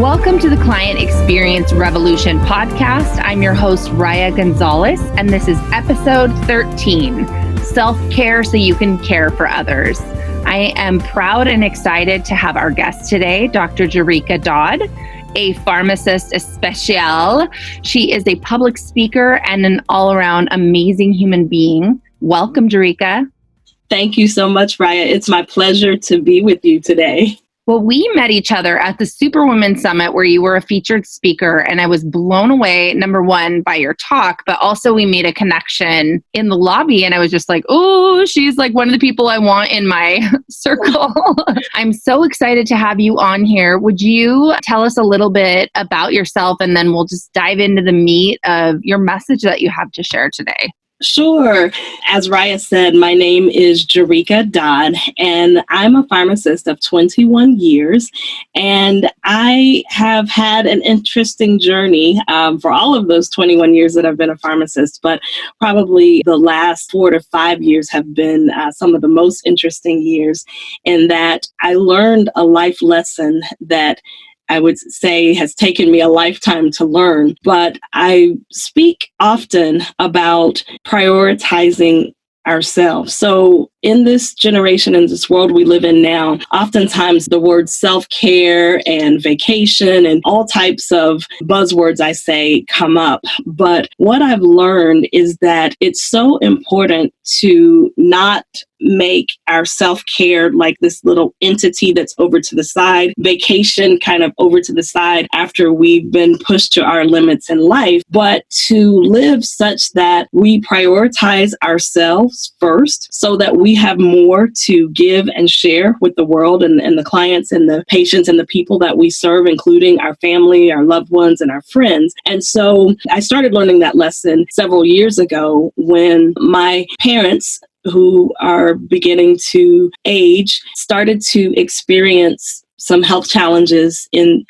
Welcome to the Client Experience Revolution podcast. I'm your host, Raya Gonzalez, and this is episode 13, Self-Care So You Can Care for Others. I am proud and excited to have our guest today, Dr. Jerrica Dodd, a pharmacist especial. She is a public speaker and an all-around amazing human being. Welcome, Jerrica. Thank you so much, Raya. It's my pleasure to be with you today. Well, we met each other at the Superwoman Summit where you were a featured speaker, and I was blown away, number one, by your talk, but also we made a connection in the lobby, and I was just like, oh, she's like one of the people I want in my circle. I'm so excited to have you on here. Would you tell us a little bit about yourself, and then we'll just dive into the meat of your message that you have to share today? Sure. As Raya said, my name is Jerrica Dodd, and I'm a pharmacist of 21 years. And I have had an interesting journey for all of those 21 years that I've been a pharmacist, but probably the last 4 to 5 years have been some of the most interesting years, in that I learned a life lesson that I would say has taken me a lifetime to learn. But I speak often about prioritizing ourselves. So in this generation, in this world we live in now, oftentimes the word self-care and vacation and all types of buzzwords, I say, come up. But what I've learned is that it's so important to not make our self-care like this little entity that's over to the side, vacation kind of over to the side after we've been pushed to our limits in life, but to live such that we prioritize ourselves first so that we have more to give and share with the world and the clients and the patients and the people that we serve, including our family, our loved ones, and our friends. And so I started learning that lesson several years ago when my parents, who are beginning to age, started to experience some health challenges and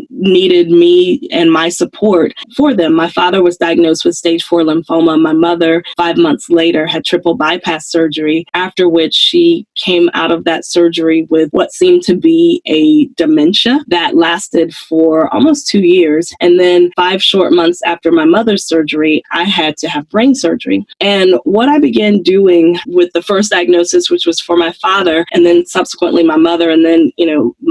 needed me and my support for them. My father was diagnosed with stage 4 lymphoma. My mother, 5 months later, had triple bypass surgery, after which she came out of that surgery with what seemed to be a dementia that lasted for almost 2 years. And then 5 short months after my mother's surgery, I had to have brain surgery. And what I began doing with the first diagnosis, which was for my father, and then subsequently my mother, and then,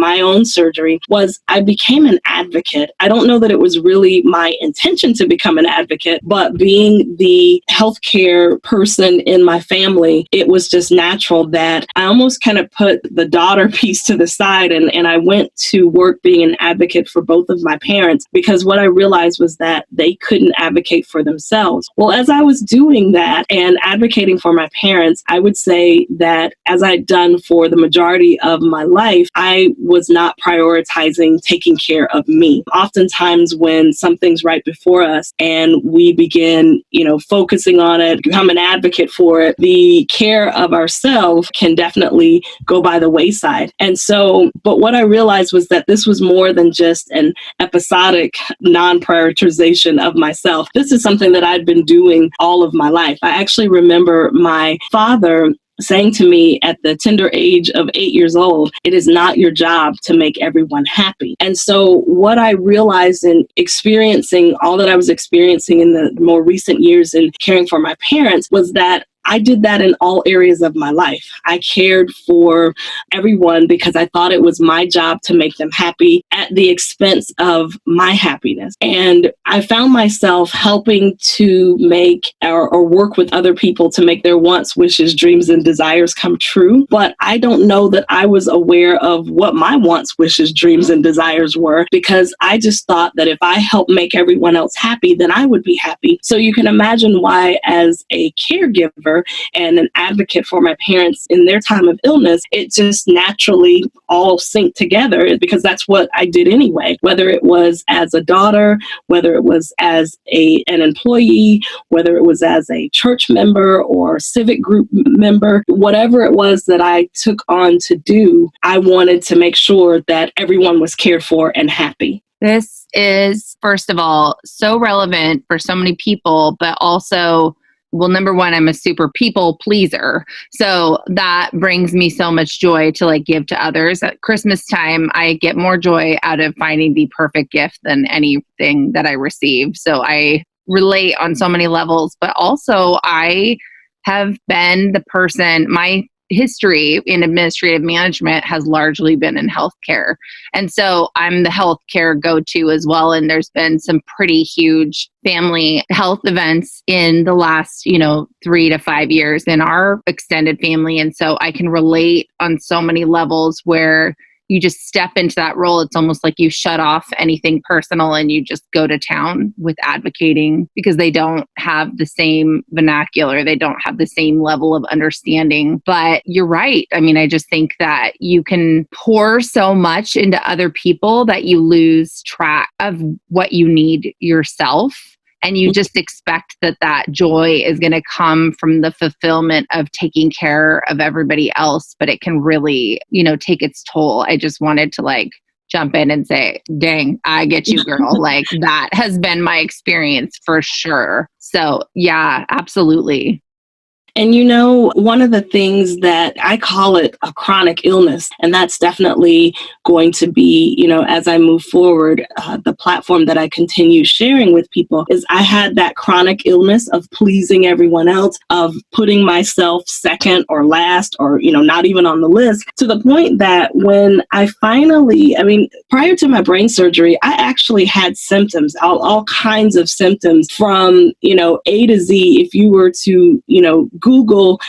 my own surgery, was I became an advocate. I don't know that it was really my intention to become an advocate, but being the healthcare person in my family, it was just natural that I almost kind of put the daughter piece to the side and I went to work being an advocate for both of my parents, because what I realized was that they couldn't advocate for themselves. Well, as I was doing that and advocating for my parents, I would say that as I'd done for the majority of my life, I was not prioritizing taking care of me. Oftentimes when something's right before us and we begin, focusing on it, become an advocate for it, the care of ourselves can definitely go by the wayside. And so, but what I realized was that this was more than just an episodic non-prioritization of myself. This is something that I'd been doing all of my life. I actually remember my father saying to me at the tender age of 8 years old, it is not your job to make everyone happy. And so what I realized in experiencing all that I was experiencing in the more recent years in caring for my parents was that I did that in all areas of my life. I cared for everyone because I thought it was my job to make them happy at the expense of my happiness. And I found myself helping to make or work with other people to make their wants, wishes, dreams, and desires come true. But I don't know that I was aware of what my wants, wishes, dreams, and desires were, because I just thought that if I helped make everyone else happy, then I would be happy. So you can imagine why, as a caregiver, and an advocate for my parents in their time of illness, it just naturally all synced together, because that's what I did anyway, whether it was as a daughter, whether it was as an employee, whether it was as a church member or civic group member, whatever it was that I took on to do, I wanted to make sure that everyone was cared for and happy. This is, first of all, so relevant for so many people, but also well, number one, I'm a super people pleaser. So that brings me so much joy to like give to others. At Christmas time, I get more joy out of finding the perfect gift than anything that I receive. So I relate on so many levels, but also I have been the person, my history in administrative management has largely been in healthcare. And so I'm the healthcare go-to as well. And there's been some pretty huge family health events in the last, 3 to 5 years in our extended family. And so I can relate on so many levels where you just step into that role. It's almost like you shut off anything personal and you just go to town with advocating because they don't have the same vernacular. They don't have the same level of understanding. But you're right. I mean, I just think that you can pour so much into other people that you lose track of what you need yourself. And you just expect that joy is going to come from the fulfillment of taking care of everybody else, but it can really, take its toll. I just wanted to like jump in and say, dang, I get you, girl. Like that has been my experience for sure. So yeah, absolutely. And one of the things that I call it a chronic illness, and that's definitely going to be, as I move forward, the platform that I continue sharing with people is I had that chronic illness of pleasing everyone else, of putting myself second or last or, not even on the list, to the point that when I finally, prior to my brain surgery, I actually had symptoms, all kinds of symptoms from, A to Z. If you were to, Google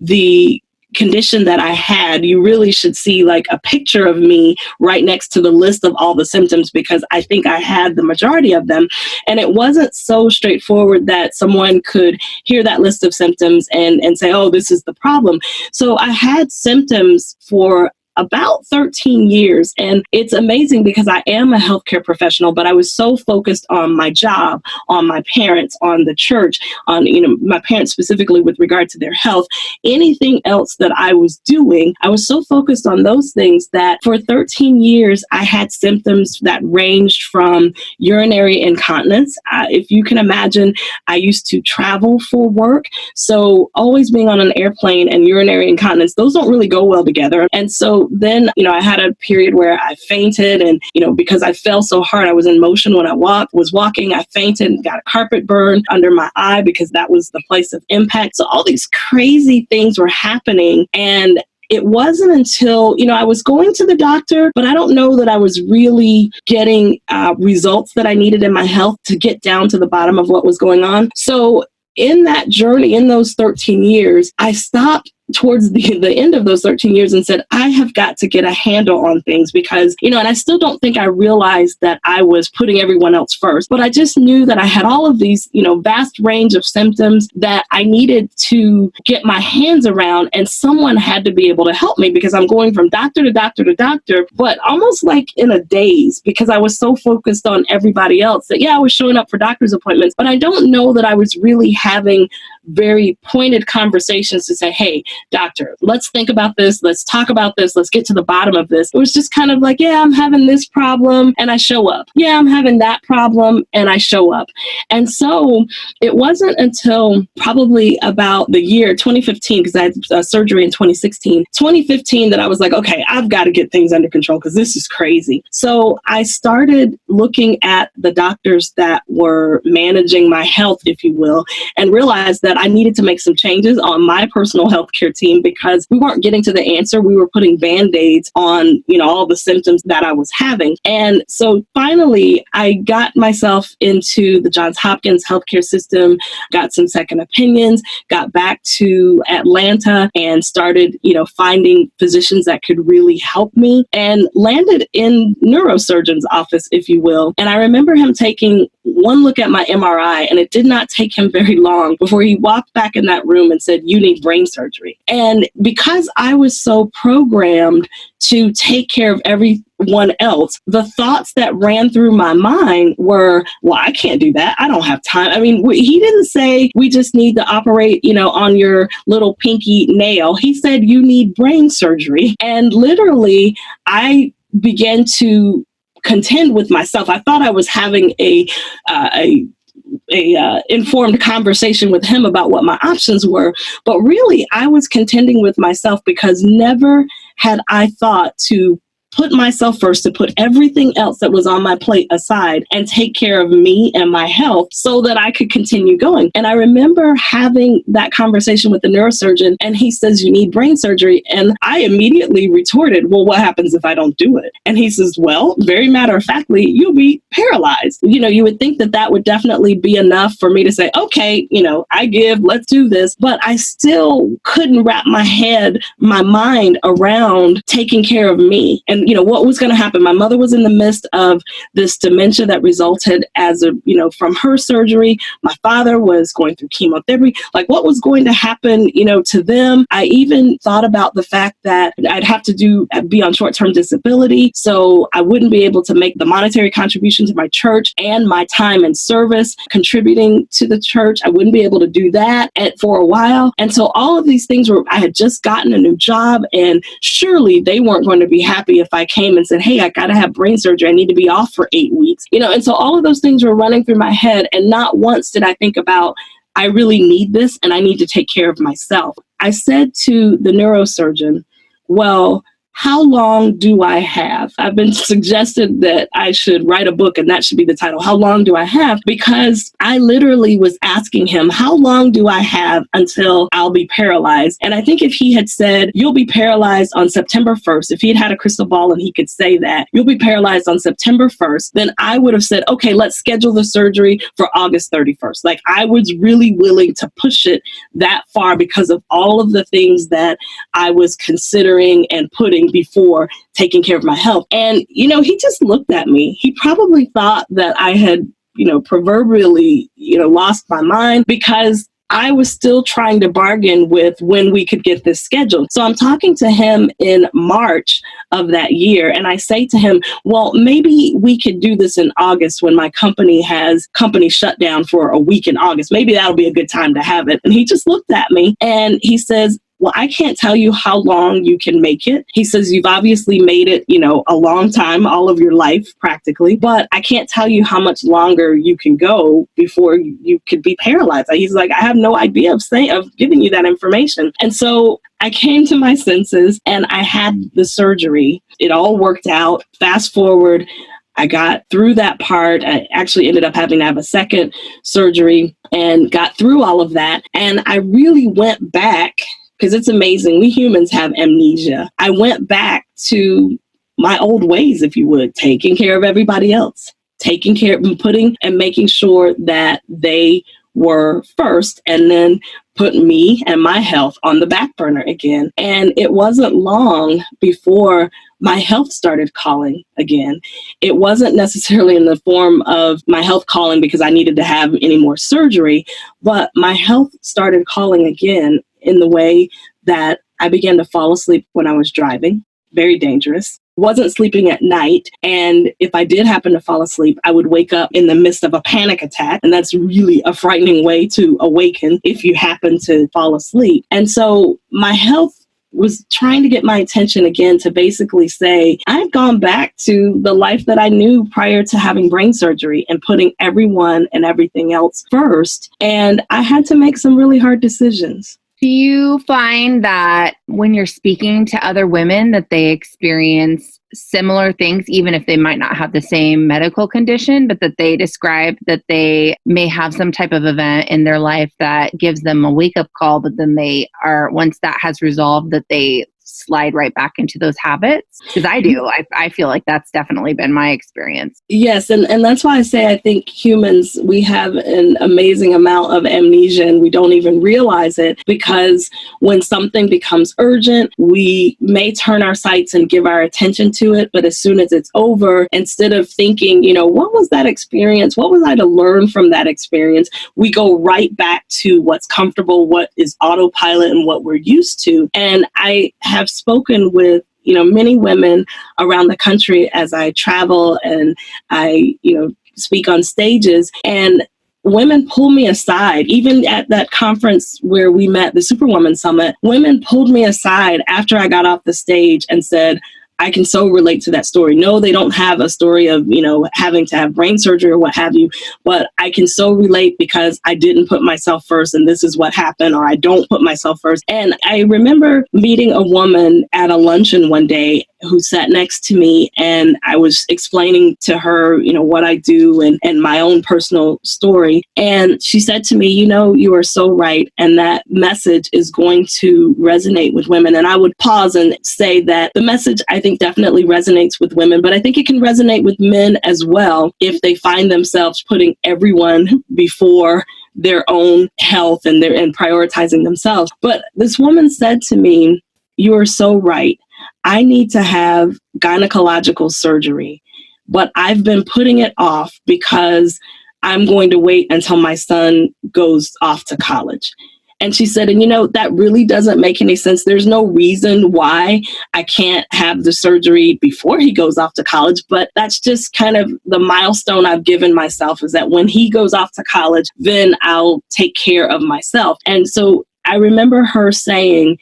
the condition that I had, you really should see like a picture of me right next to the list of all the symptoms, because I think I had the majority of them. And it wasn't so straightforward that someone could hear that list of symptoms and say, oh, this is the problem. So I had symptoms for about 13 years. And it's amazing because I am a healthcare professional, but I was so focused on my job, on my parents, on the church, on, my parents specifically with regard to their health. Anything else that I was doing, I was so focused on those things that for 13 years, I had symptoms that ranged from urinary incontinence. If you can imagine, I used to travel for work. So always being on an airplane and urinary incontinence, those don't really go well together. And so then, I had a period where I fainted and, because I fell so hard, I was in motion when I was walking, I fainted and got a carpet burn under my eye because that was the place of impact. So all these crazy things were happening. And it wasn't until, I was going to the doctor, but I don't know that I was really getting results that I needed in my health to get down to the bottom of what was going on. So in that journey, in those 13 years, I stopped towards the end of those 13 years and said, I have got to get a handle on things because, and I still don't think I realized that I was putting everyone else first, but I just knew that I had all of these, vast range of symptoms that I needed to get my hands around, and someone had to be able to help me because I'm going from doctor to doctor to doctor, but almost like in a daze because I was so focused on everybody else that, I was showing up for doctor's appointments, but I don't know that I was really having very pointed conversations to say, hey, doctor, let's think about this. Let's talk about this. Let's get to the bottom of this. It was just kind of like, I'm having this problem and I show up. I'm having that problem and I show up. And so it wasn't until probably about the year 2015, because I had surgery in 2015 that I was like, okay, I've got to get things under control because this is crazy. So I started looking at the doctors that were managing my health, if you will, and realized that I needed to make some changes on my personal health care team because we weren't getting to the answer. We were putting Band-Aids on, all the symptoms that I was having. And so finally, I got myself into the Johns Hopkins healthcare system, got some second opinions, got back to Atlanta and started, finding physicians that could really help me, and landed in neurosurgeon's office, if you will. And I remember him taking one look at my MRI, and it did not take him very long before he walked back in that room and said, you need brain surgery. And because I was so programmed to take care of everyone else, the thoughts that ran through my mind were, well, I can't do that. I don't have time. He didn't say we just need to operate, on your little pinky nail. He said you need brain surgery. And literally, I began to contend with myself. I thought I was having a informed conversation with him about what my options were. But really, I was contending with myself because never had I thought to put myself first, to put everything else that was on my plate aside and take care of me and my health so that I could continue going. And I remember having that conversation with the neurosurgeon, and he says, you need brain surgery. And I immediately retorted, well, what happens if I don't do it? And he says, well, very matter of factly, you'll be paralyzed. You know, you would think that that would definitely be enough for me to say, okay, you know, I give, let's do this. But I still couldn't wrap my mind around taking care of me. And you know, what was going to happen? My mother was in the midst of this dementia that resulted from her surgery. My father was going through chemotherapy. Like, what was going to happen, to them? I even thought about the fact that I'd have to be on short-term disability. So I wouldn't be able to make the monetary contribution to my church and my time and service contributing to the church. I wouldn't be able to do that for a while. And so all of these things I had just gotten a new job, and surely they weren't going to be happy if I came and said, hey, I got to have brain surgery. I need to be off for 8 weeks. And so all of those things were running through my head. And not once did I think about, I really need this and I need to take care of myself. I said to the neurosurgeon, well, how long do I have? I've been suggested that I should write a book, and that should be the title. How long do I have? Because I literally was asking him, how long do I have until I'll be paralyzed? And I think if he had said, you'll be paralyzed on September 1st, if he had a crystal ball and he could say that, you'll be paralyzed on September 1st, then I would have said, okay, let's schedule the surgery for August 31st. Like, I was really willing to push it that far because of all of the things that I was considering and putting before taking care of my health. And, he just looked at me. He probably thought that I had, proverbially, lost my mind, because I was still trying to bargain with when we could get this scheduled. So I'm talking to him in March of that year, and I say to him, well, maybe we could do this in August when my company has company shutdown for a week in August. Maybe that'll be a good time to have it. And he just looked at me and he says, well, I can't tell you how long you can make it. He says, you've obviously made it, a long time, all of your life practically, but I can't tell you how much longer you can go before you could be paralyzed. He's like, I have no idea of giving you that information. And so I came to my senses and I had the surgery. It all worked out. Fast forward, I got through that part. I actually ended up having to have a second surgery and got through all of that. And I really went back, because it's amazing. We humans have amnesia. I went back to my old ways, if you would, taking care of everybody else, taking care of putting and making sure that they were first, and then put me and my health on the back burner again. And it wasn't long before my health started calling again. It wasn't necessarily in the form of my health calling because I needed to have any more surgery, but my health started calling again in the way that I began to fall asleep when I was driving. Very dangerous. Wasn't sleeping at night. And if I did happen to fall asleep, I would wake up in the midst of a panic attack. And that's really a frightening way to awaken if you happen to fall asleep. And so my health was trying to get my attention again to basically say, I've gone back to the life that I knew prior to having brain surgery and putting everyone and everything else first. And I had to make some really hard decisions. Do you find that when you're speaking to other women that they experience similar things, even if they might not have the same medical condition, but that they describe that they may have some type of event in their life that gives them a wake-up call, but then they are, once that has resolved, that they slide right back into those habits? Because I do. I feel like that's definitely been my experience. Yes. And that's why I say I think humans, we have an amazing amount of amnesia and we don't even realize it, because when something becomes urgent, we may turn our sights and give our attention to it. But as soon as it's over, instead of thinking, what was that experience? What was I to learn from that experience? We go right back to what's comfortable, what is autopilot, and what we're used to. And I have spoken with many women around the country as I travel and I speak on stages, and women pull me aside. Even at that conference where we met, the Superwoman Summit, women pulled me aside after I got off the stage and said, I can so relate to that story. No, they don't have a story of, having to have brain surgery or what have you, but I can so relate because I didn't put myself first and this is what happened, or I don't put myself first. And I remember meeting a woman at a luncheon one day who sat next to me, and I was explaining to her, what I do and my own personal story. And she said to me, you are so right. And that message is going to resonate with women. And I would pause and say that the message, I think, definitely resonates with women, but I think it can resonate with men as well if they find themselves putting everyone before their own health and prioritizing themselves. But this woman said to me, you are so right. I need to have gynecological surgery, but I've been putting it off because I'm going to wait until my son goes off to college. And she said, and that really doesn't make any sense. There's no reason why I can't have the surgery before he goes off to college. But that's just kind of the milestone I've given myself, is that when he goes off to college, then I'll take care of myself. And so I remember her saying,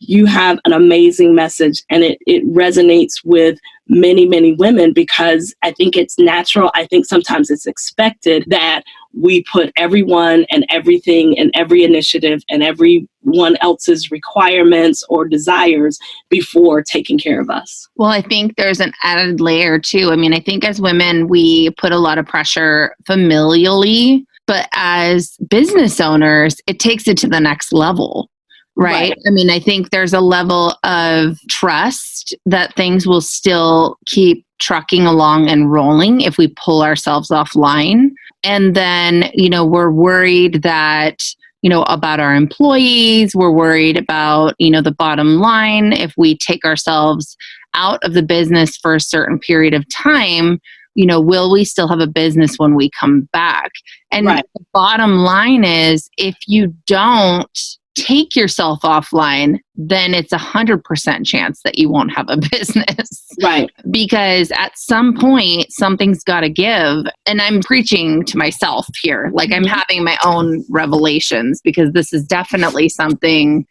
you have an amazing message, and it resonates with many, many women, because I think it's natural. I think sometimes it's expected that we put everyone and everything and every initiative and everyone else's requirements or desires before taking care of us. Well, I think there's an added layer too. I mean, I think as women, we put a lot of pressure familially, but as business owners, it takes it to the next level. Right? I mean, I think there's a level of trust that things will still keep trucking along and rolling if we pull ourselves offline. And then, we're worried that, about our employees, we're worried about, the bottom line. If we take ourselves out of the business for a certain period of time, will we still have a business when we come back? And the bottom line is, if you don't take yourself offline, then it's 100% chance that you won't have a business. Right. Because at some point, something's got to give. And I'm preaching to myself here. Like, I'm having my own revelations, because this is definitely something,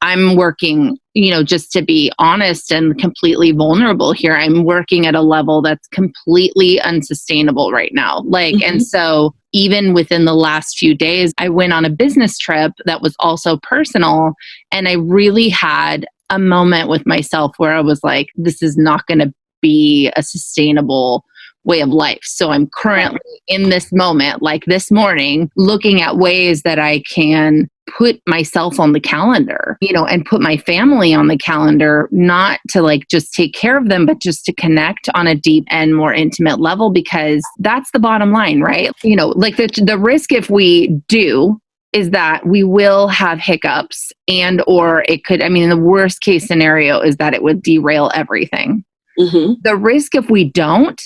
I'm working, just to be honest and completely vulnerable here. I'm working at a level that's completely unsustainable right now. And so even within the last few days, I went on a business trip that was also personal. And I really had a moment with myself where I was like, this is not going to be a sustainable way of life. So I'm currently in this moment, like this morning, looking at ways that I can put myself on the calendar, and put my family on the calendar, not to just take care of them, but just to connect on a deep and more intimate level, because that's the bottom line, right? The risk, if we do, is that we will have hiccups, and, or it could, the worst case scenario is that it would derail everything. Mm-hmm. The risk, if we don't,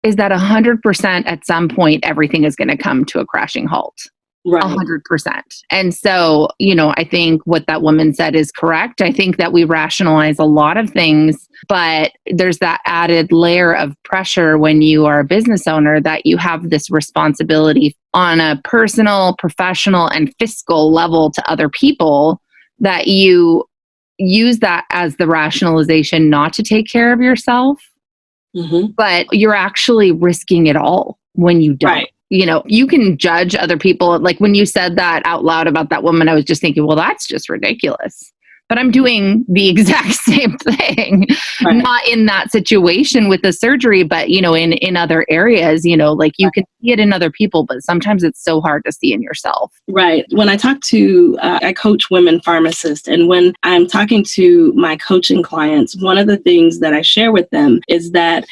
is that 100% at some point, everything is going to come to a crashing halt. Right. 100%. And so, I think what that woman said is correct. I think that we rationalize a lot of things, but there's that added layer of pressure when you are a business owner, that you have this responsibility on a personal, professional, and fiscal level to other people, that you use that as the rationalization not to take care of yourself. Mm-hmm. But you're actually risking it all when you don't. Right. You can judge other people. Like, when you said that out loud about that woman, I was just thinking, well, that's just ridiculous. But I'm doing the exact same thing, not in that situation with the surgery, but, in other areas, you can see it in other people, but sometimes it's so hard to see in yourself. Right. When I talk to, I coach women pharmacists, and when I'm talking to my coaching clients, one of the things that I share with them is that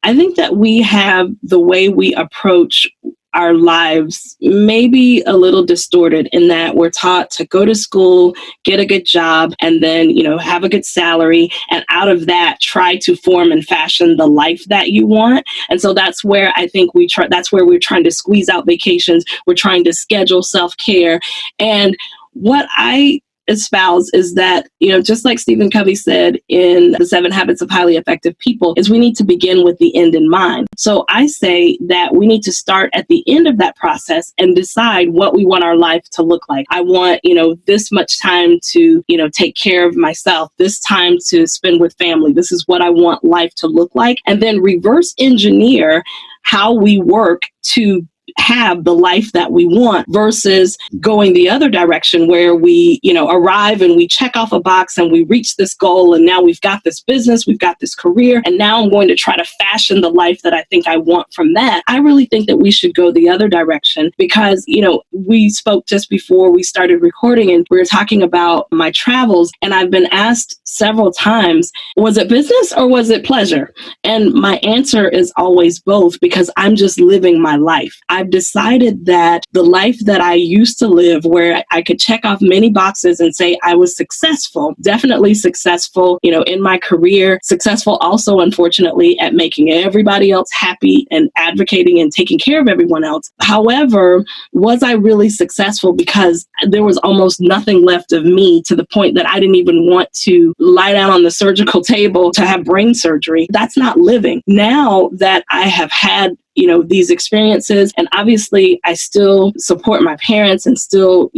I think that we have the way we approach our lives maybe a little distorted, in that we're taught to go to school, get a good job, and then, have a good salary. And out of that, try to form and fashion the life that you want. And so that's where I think that's where we're trying to squeeze out vacations. We're trying to schedule self-care. And what I espouse is that, just like Stephen Covey said in The 7 Habits of Highly Effective People, is we need to begin with the end in mind. So I say that we need to start at the end of that process and decide what we want our life to look like. I want, this much time to, take care of myself, this time to spend with family. This is what I want life to look like. And then reverse engineer how we work to have the life that we want versus going the other direction where we, arrive and we check off a box and we reach this goal. And now we've got this business, we've got this career, and now I'm going to try to fashion the life that I think I want from that. I really think that we should go the other direction because, we spoke just before we started recording and we were talking about my travels. And I've been asked several times, was it business or was it pleasure? And my answer is always both because I'm just living my life. I've decided that the life that I used to live where I could check off many boxes and say I was successful, definitely successful, in my career, successful also, unfortunately, at making everybody else happy and advocating and taking care of everyone else. However, was I really successful because there was almost nothing left of me to the point that I didn't even want to lie down on the surgical table to have brain surgery? That's not living. Now that I have had these experiences. And obviously, I still support my parents and still,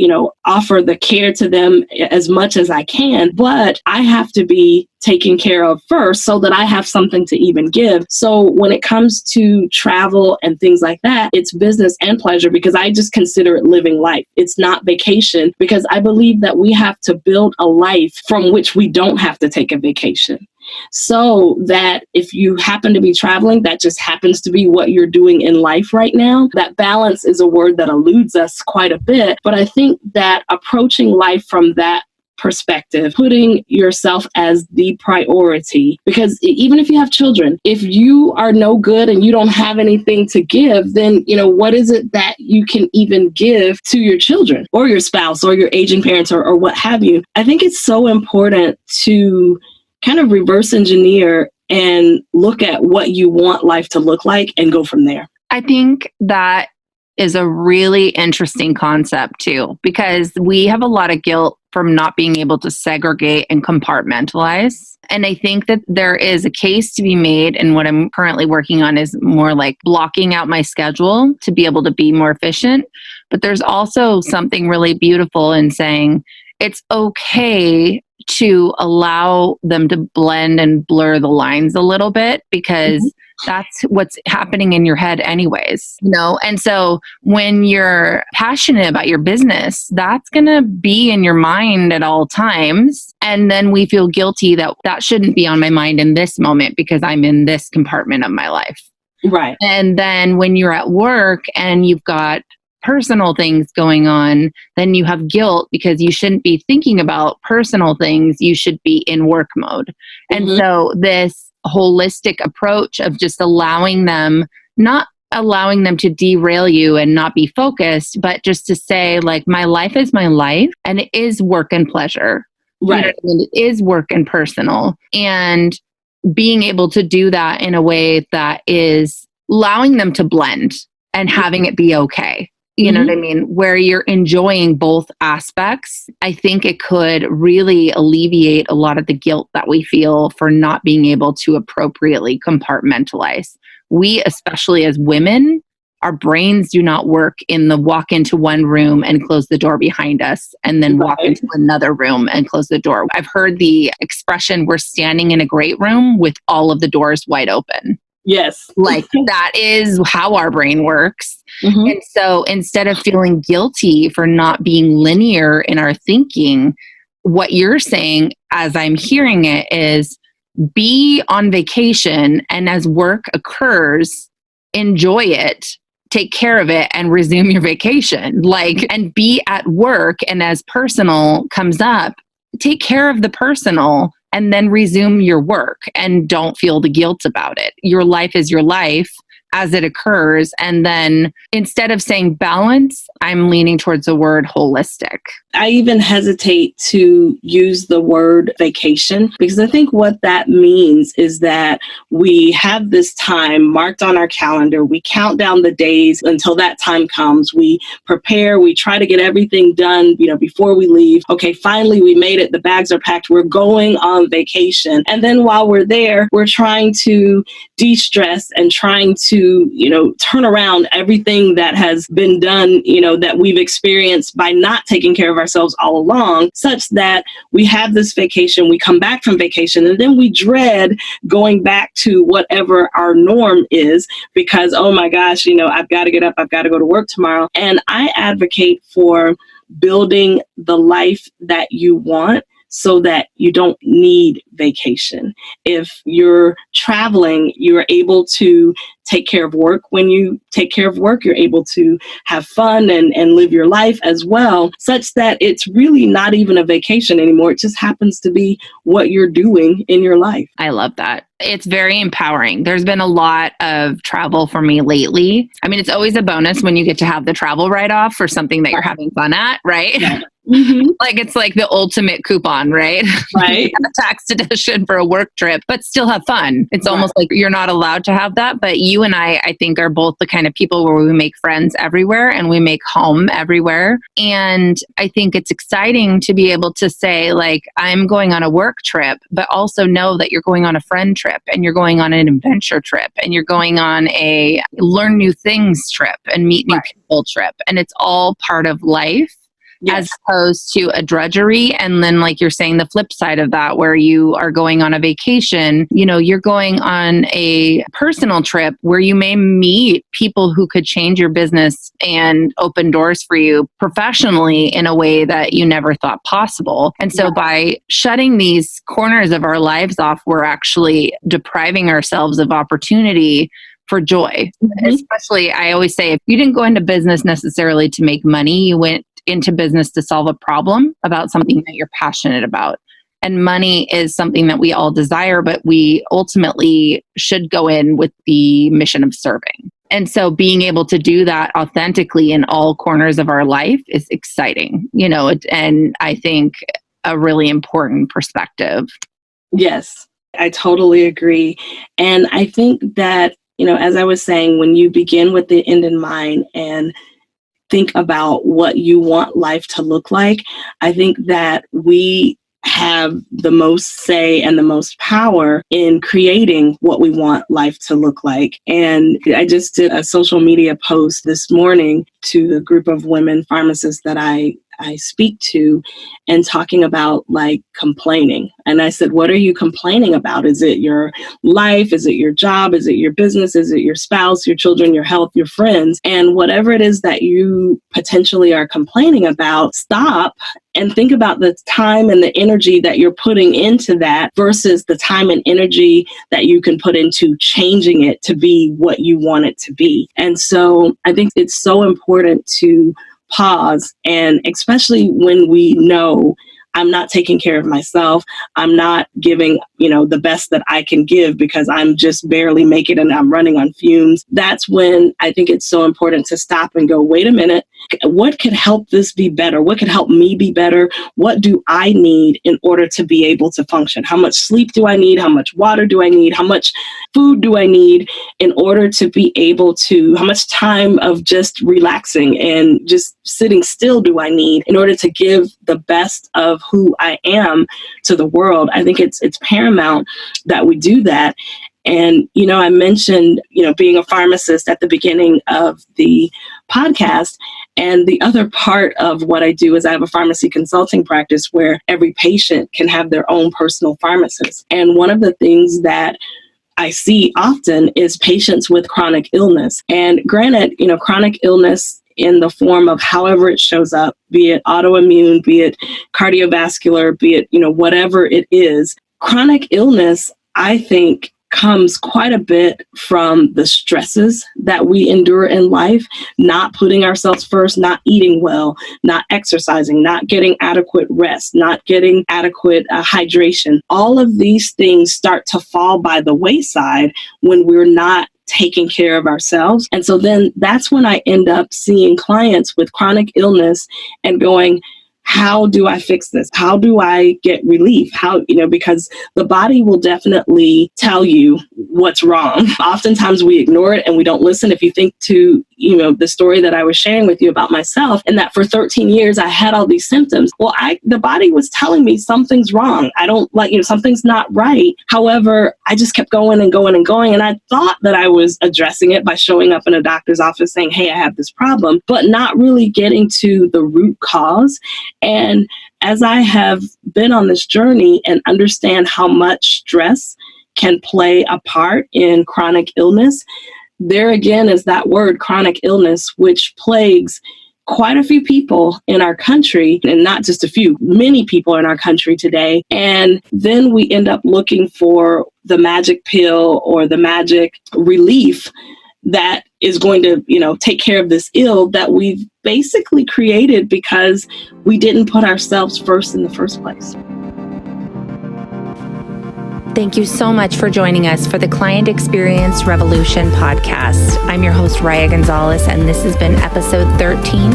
offer the care to them as much as I can. But I have to be taken care of first so that I have something to even give. So when it comes to travel and things like that, it's business and pleasure because I just consider it living life. It's not vacation because I believe that we have to build a life from which we don't have to take a vacation. So that if you happen to be traveling, that just happens to be what you're doing in life right now. That balance is a word that eludes us quite a bit. But I think that approaching life from that perspective, putting yourself as the priority, because even if you have children, if you are no good and you don't have anything to give, then, what is it that you can even give to your children or your spouse or your aging parents or what have you? I think it's so important to kind of reverse engineer and look at what you want life to look like and go from there. I think that is a really interesting concept too, because we have a lot of guilt from not being able to segregate and compartmentalize. And I think that there is a case to be made, and what I'm currently working on is more like blocking out my schedule to be able to be more efficient. But there's also something really beautiful in saying it's okay to allow them to blend and blur the lines a little bit because that's what's happening in your head anyways, And so when you're passionate about your business, that's going to be in your mind at all times. And then we feel guilty that that shouldn't be on my mind in this moment because I'm in this compartment of my life. Right. And then when you're at work and you've got personal things going on, then you have guilt because you shouldn't be thinking about personal things. You should be in work mode. And so this holistic approach of just not allowing them to derail you and not be focused, but just to say like, my life is my life and it is work and pleasure. Right. It is work and personal. And being able to do that in a way that is allowing them to blend and having it be okay. You know what I mean? Where you're enjoying both aspects, I think it could really alleviate a lot of the guilt that we feel for not being able to appropriately compartmentalize. We, especially as women, our brains do not work in the walk into one room and close the door behind us and then walk into another room and close the door. I've heard the expression, we're standing in a great room with all of the doors wide open. Yes. Like that is how our brain works. And so instead of feeling guilty for not being linear in our thinking, what you're saying as I'm hearing it is be on vacation and as work occurs, enjoy it, take care of it and resume your vacation. And be at work and as personal comes up, take care of the personal and then resume your work and don't feel the guilt about it. Your life is your life. as it occurs. And then instead of saying balance, I'm leaning towards the word holistic. I even hesitate to use the word vacation because I think what that means is that we have this time marked on our calendar. We count down the days until that time comes. We prepare. We try to get everything done, before we leave. Okay, finally, we made it. The bags are packed. We're going on vacation. And then while we're there, we're trying to de-stress and trying to, turn around everything that has been done, that we've experienced by not taking care of ourselves all along, such that we have this vacation, we come back from vacation, and then we dread going back to whatever our norm is because, oh my gosh, I've got to get up, I've got to go to work tomorrow. And I advocate for building the life that you want so that you don't need vacation. If you're traveling, you're able to take care of work. When you take care of work, you're able to have fun and live your life as well, such that it's really not even a vacation anymore. It just happens to be what you're doing in your life. I love that. It's very empowering. There's been a lot of travel for me lately. I mean, it's always a bonus when you get to have the travel write-off for something that you're having fun at, right? Yeah. Mm-hmm. Like it's like the ultimate coupon, right? Right. A tax deduction for a work trip, but still have fun. It's almost like you're not allowed to have that. But you and I think, are both the kind of people where we make friends everywhere and we make home everywhere. And I think it's exciting to be able to say, like, I'm going on a work trip, but also know that you're going on a friend trip and you're going on an adventure trip and you're going on a learn new things trip and meet new people trip. And it's all part of life. Yes. As opposed to a drudgery. And then, like you're saying, the flip side of that, where you are going on a vacation, you're going on a personal trip where you may meet people who could change your business and open doors for you professionally in a way that you never thought possible. And so by shutting these corners of our lives off, we're actually depriving ourselves of opportunity for joy. Mm-hmm. Especially, I always say, if you didn't go into business necessarily to make money, you went into business to solve a problem about something that you're passionate about. And money is something that we all desire, but we ultimately should go in with the mission of serving. And so being able to do that authentically in all corners of our life is exciting, and I think a really important perspective. Yes, I totally agree. And I think that, as I was saying, when you begin with the end in mind and think about what you want life to look like, I think that we have the most say and the most power in creating what we want life to look like. And I just did a social media post this morning to the group of women pharmacists that I speak to, and talking about like complaining. And I said, what are you complaining about? Is it your life? Is it your job? Is it your business? Is it your spouse, your children, your health, your friends? And whatever it is that you potentially are complaining about, stop and think about the time and the energy that you're putting into that versus the time and energy that you can put into changing it to be what you want it to be. And so I think it's so important to pause, and especially when we know I'm not taking care of myself, I'm not giving, the best that I can give because I'm just barely making it and I'm running on fumes. That's when I think it's so important to stop and go, wait a minute, what could help this be better? What could help me be better? What do I need in order to be able to function? How much sleep do I need? How much water do I need? How much food do I need in order to be able to, how much time of just relaxing and just sitting still do I need in order to give the best of who I am to the world? I think it's paramount that we do that. And, I mentioned, being a pharmacist at the beginning of the podcast. And the other part of what I do is I have a pharmacy consulting practice where every patient can have their own personal pharmacist. And one of the things that I see often is patients with chronic illness. And granted, chronic illness in the form of however it shows up, be it autoimmune, be it cardiovascular, be it, whatever it is, chronic illness, I think, comes quite a bit from the stresses that we endure in life, not putting ourselves first, not eating well, not exercising, not getting adequate rest, not getting adequate hydration. All of these things start to fall by the wayside when we're not taking care of ourselves. And so then that's when I end up seeing clients with chronic illness and going, how do I fix this? How do I get relief? Because the body will definitely tell you what's wrong. Oftentimes we ignore it and we don't listen. If you think to, the story that I was sharing with you about myself, and that for 13 years I had all these symptoms. Well, the body was telling me something's wrong. I don't something's not right. However, I just kept going and going and going. And I thought that I was addressing it by showing up in a doctor's office saying, hey, I have this problem, but not really getting to the root cause. And as I have been on this journey and understand how much stress can play a part in chronic illness, there again is that word chronic illness, which plagues quite a few people in our country, and not just a few, many people in our country today. And then we end up looking for the magic pill or the magic relief that is going to, take care of this ill that we've basically created because we didn't put ourselves first in the first place. Thank you so much for joining us for the Client Experience Revolution podcast. I'm your host, Raya Gonzalez, and this has been episode 13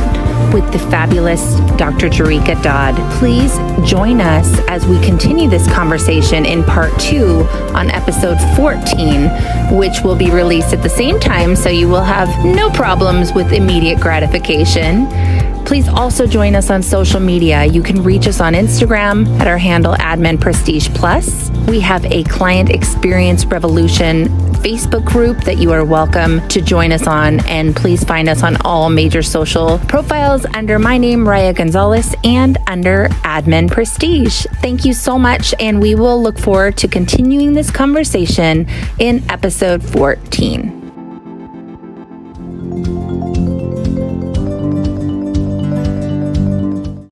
with the fabulous Dr. Jerrica Dodd. Please join us as we continue this conversation in part 2 on episode 14, which will be released at the same time, so you will have no problems with immediate gratification. Please also join us on social media. You can reach us on Instagram at our handle Admin Prestige Plus. We have a Client Experience Revolution Facebook group that you are welcome to join us on. And please find us on all major social profiles under my name, Raya Gonzalez, and under Admin Prestige. Thank you so much. And we will look forward to continuing this conversation in episode 14.